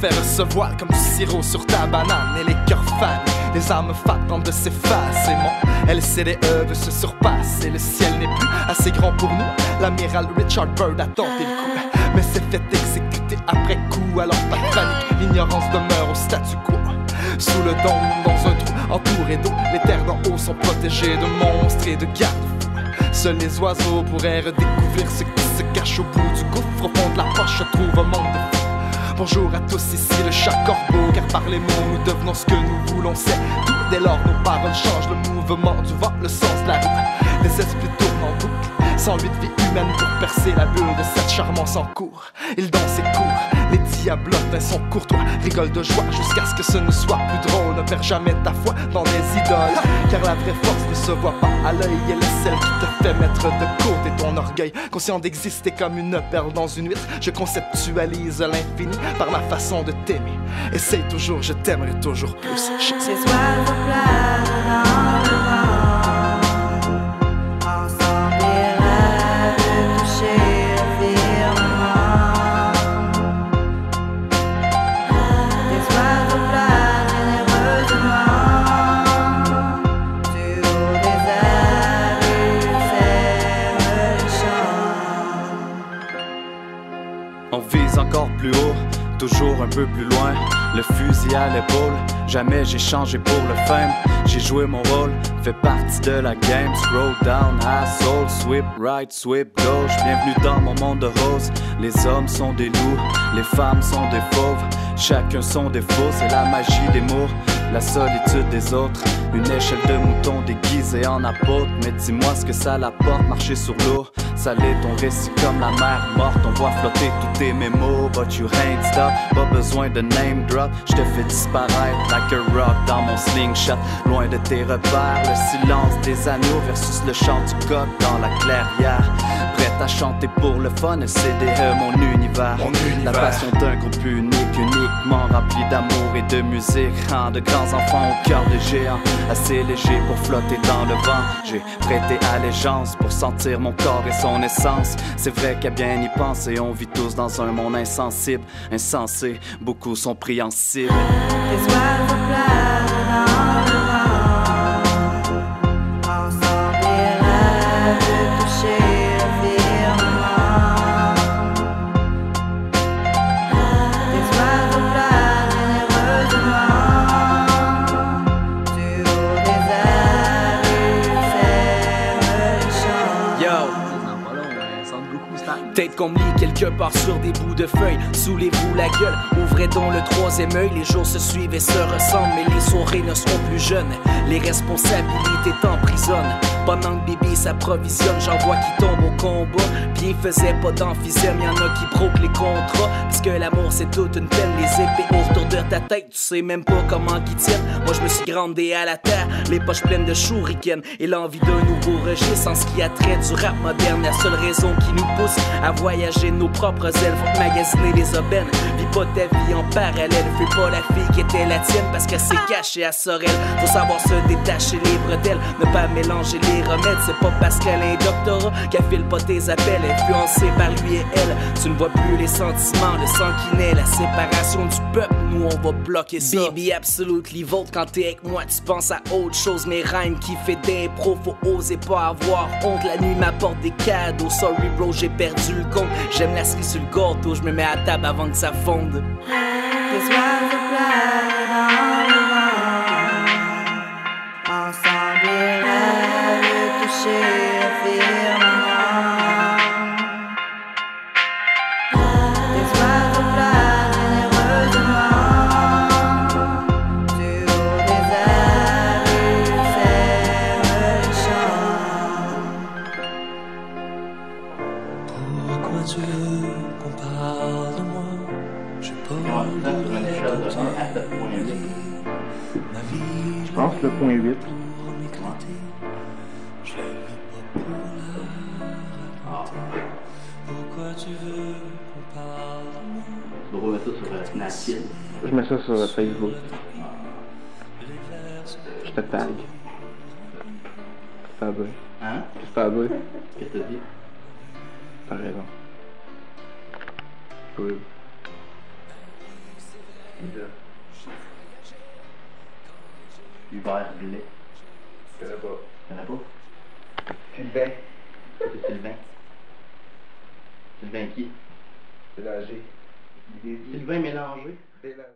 faire se voile comme du sirop sur ta banane. Et les cœurs fans, les âmes fat tentent de s'effacer. Mon LCDE veut se surpasser. Le ciel n'est plus assez grand pour nous. L'amiral Richard Byrd a tenté le coup, mais s'est fait exécuter après coup. Alors pas de panique, l'ignorance demeure au statu quo. Sous le dôme, dans un trou entouré d'eau, les terres d'en haut sont protégées de monstres et de garde-fous. Seuls les oiseaux pourraient redécouvrir ce qui se cache au bout du gouffre. Au fond de la poche se trouve un monde de fous. Bonjour à tous, ici le chat corbeau, car par les mots nous devenons ce que nous voulons. C'est tout, dès lors nos paroles changent le mouvement du vent, le sens de la route. Les esprits tournent en boucle, 108 vies humaines pour percer la bulle de cette charmance en cours. Ils dansent et courent, les diablotins sont courtois, rigolent de joie jusqu'à ce que ce ne soit plus drôle. Ne perds jamais ta foi dans des idoles, car la vraie force ne se voit pas à l'œil. Elle est celle qui te fait mettre de côté ton orgueil. Conscient d'exister comme une perle dans une huître, je conceptualise l'infini par ma façon de t'aimer. Essaye toujours, je t'aimerai toujours plus. Ces oiseaux planent dans le vent, ensemble ils rêvent de toucher le firmament. Des oiseaux planent généreusement du haut des airs, ils sèment le champ. On vise encore plus haut, toujours un peu plus loin, le fusil à l'épaule. Jamais j'ai changé pour le fame, j'ai joué mon rôle, fait partie de la game. Scroll down, asshole, sweep right, sweep gauche. Bienvenue dans mon monde de rose. Les hommes sont des loups, les femmes sont des fauves. Chacun son défaut, c'est la magie des mots, la solitude des autres. Une échelle de moutons déguisée en apôtre. Mais dis-moi ce que ça l'apporte, marcher sur l'eau. Saler ton récit comme la mer morte. On voit flotter tous tes mémos, but you ain't stop. Pas besoin de name drop, je te fais disparaître like a rock dans mon slingshot. Loin de tes repères, le silence des agneaux versus le chant du coq dans la clairière. Prête à chanter pour le fun, LCDE, mon univers. La passion d'un groupe unique, uniquement rempli d'amour et de musique. Rend de grands enfants au cœur de géants, assez léger pour flotter dans le vent. J'ai prêté allégeance pour sentir mon corps et son essence. C'est vrai qu'à bien y penser, on vit tous dans un monde insensible, insensé, beaucoup sont pris en cible. Des oiseaux planent dans le vent, ensemble ils rêvent de toucher le firmament. Des oiseaux planent généreusement du haut des airs, ils sèment le champ. Yo! Peut-être qu'on me lit quelque part sur des bouts de feuilles. Soulez-vous la gueule, ouvrez donc le troisième œil. Les jours se suivent et se ressemblent, mais les soirées ne seront plus jeunes. Les responsabilités t'emprisonnent. Pendant que bébé s'approvisionne, j'en vois qui tombent au combat. Bien faisait pas d'emphysème, y'en a qui broquent les contrats. Parce que l'amour c'est toute une peine, les épées autour de ta tête, tu sais même pas comment qu'ils tiennent. Moi je me suis grandé à la terre, les poches pleines de shurikens et l'envie d'un nouveau registre. En ce qui a trait du rap moderne, la seule raison qui nous pousse à voyager nos propres ailes, faut que magasiner les aubaines. Vis pas ta vie en parallèle, fais pas la fille qui était la tienne parce qu'elle s'est cachée à Sorel. Faut savoir se détacher les bretelles, ne pas mélanger les remèdes. C'est pas parce qu'elle a un doctorat qu'elle file pas tes appels, influencée par lui et elle. Tu ne vois plus les sentiments, le sang qui naît, la séparation du peuple, nous on va bloquer ça. Baby absolutely vote, quand t'es avec moi tu penses à autre chose. Mes rhymes qui fait d'impro, faut oser pas avoir honte. La nuit m'apporte des cadeaux, sorry bro j'ai perdu le compte. J'aime la cerise sur le gâteau, je me mets à table avant que ça fonde. Des oiseaux planent dans le vent, ensemble ils rêvent de toucher le firmament. Des oiseaux planent généreusement du haut des airs, ils sèment le champ. Pourquoi tu veux qu'on parle de moi? J'ai pas envie de ma vie, Je pense le point 8. pour m'éclater. Je le vis pas pour la raconter. Pourquoi tu veux qu'on parle de moi? Tu dois mettre ça sur Snapchat. Je mets ça sur Facebook. Je te tag. C'est pas bien. Hein? C'est pas bien. Qu'est-ce que t'as dit? T'as raison. Oui. Hubert Blais. Je connais pas. Tu connais pas? Sylvain. C'est Sylvain. Sylvain qui? Bélanger. Sylvain Mélangé. Bélanger.